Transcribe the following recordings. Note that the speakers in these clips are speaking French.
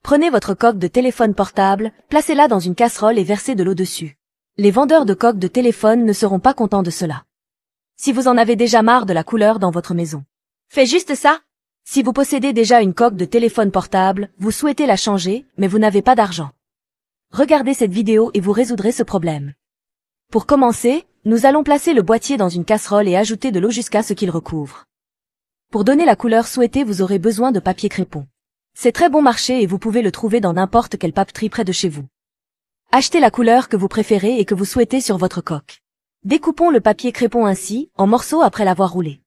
Prenez votre coque de téléphone portable, placez-la dans une casserole et versez de l'eau dessus. Les vendeurs de coques de téléphone ne seront pas contents de cela. Si vous en avez déjà marre de la couleur dans votre maison, faites juste ça. Si vous possédez déjà une coque de téléphone portable, vous souhaitez la changer, mais vous n'avez pas d'argent. Regardez cette vidéo et vous résoudrez ce problème. Pour commencer, nous allons placer le boîtier dans une casserole et ajouter de l'eau jusqu'à ce qu'il recouvre. Pour donner la couleur souhaitée, vous aurez besoin de papier crépon. C'est très bon marché et vous pouvez le trouver dans n'importe quelle papeterie près de chez vous. Achetez la couleur que vous préférez et que vous souhaitez sur votre coque. Découpons le papier crépon ainsi, en morceaux après l'avoir roulé.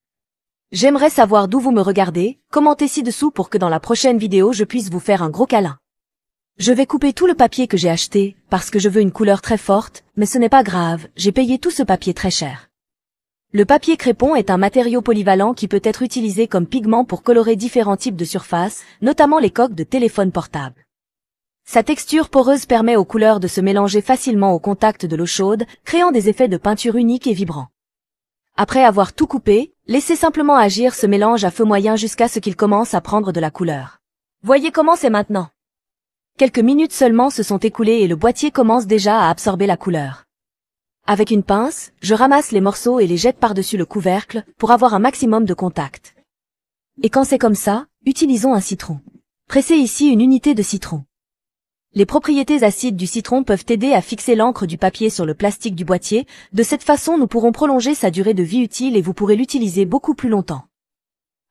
J'aimerais savoir d'où vous me regardez, commentez ci-dessous pour que dans la prochaine vidéo je puisse vous faire un gros câlin. Je vais couper tout le papier que j'ai acheté, parce que je veux une couleur très forte, mais ce n'est pas grave, j'ai payé tout ce papier très cher. Le papier crépon est un matériau polyvalent qui peut être utilisé comme pigment pour colorer différents types de surfaces, notamment les coques de téléphone portable. Sa texture poreuse permet aux couleurs de se mélanger facilement au contact de l'eau chaude, créant des effets de peinture uniques et vibrants. Après avoir tout coupé, laissez simplement agir ce mélange à feu moyen jusqu'à ce qu'il commence à prendre de la couleur. Voyez comment c'est maintenant. Quelques minutes seulement se sont écoulées et le boîtier commence déjà à absorber la couleur. Avec une pince, je ramasse les morceaux et les jette par-dessus le couvercle pour avoir un maximum de contact. Et quand c'est comme ça, utilisons un citron. Pressez ici une unité de citron. Les propriétés acides du citron peuvent aider à fixer l'encre du papier sur le plastique du boîtier, de cette façon nous pourrons prolonger sa durée de vie utile et vous pourrez l'utiliser beaucoup plus longtemps.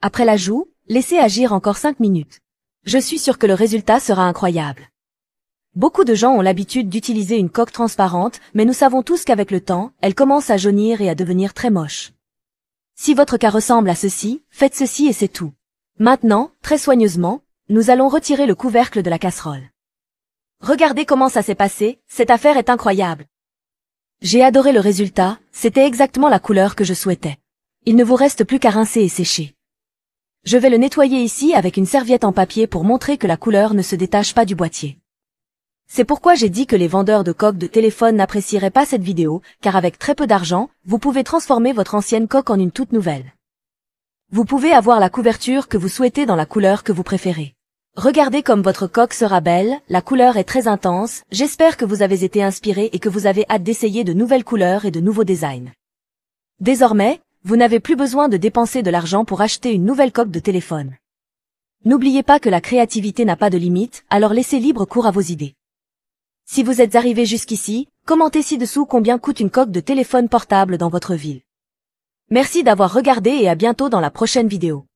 Après l'ajout, laissez agir encore 5 minutes. Je suis sûr que le résultat sera incroyable. Beaucoup de gens ont l'habitude d'utiliser une coque transparente, mais nous savons tous qu'avec le temps, elle commence à jaunir et à devenir très moche. Si votre cas ressemble à ceci, faites ceci et c'est tout. Maintenant, très soigneusement, nous allons retirer le couvercle de la casserole. Regardez comment ça s'est passé, cette affaire est incroyable. J'ai adoré le résultat, c'était exactement la couleur que je souhaitais. Il ne vous reste plus qu'à rincer et sécher. Je vais le nettoyer ici avec une serviette en papier pour montrer que la couleur ne se détache pas du boîtier. C'est pourquoi j'ai dit que les vendeurs de coques de téléphone n'apprécieraient pas cette vidéo, car avec très peu d'argent, vous pouvez transformer votre ancienne coque en une toute nouvelle. Vous pouvez avoir la couverture que vous souhaitez dans la couleur que vous préférez. Regardez comme votre coque sera belle, la couleur est très intense, j'espère que vous avez été inspiré et que vous avez hâte d'essayer de nouvelles couleurs et de nouveaux designs. Désormais, vous n'avez plus besoin de dépenser de l'argent pour acheter une nouvelle coque de téléphone. N'oubliez pas que la créativité n'a pas de limite, alors laissez libre cours à vos idées. Si vous êtes arrivé jusqu'ici, commentez ci-dessous combien coûte une coque de téléphone portable dans votre ville. Merci d'avoir regardé et à bientôt dans la prochaine vidéo.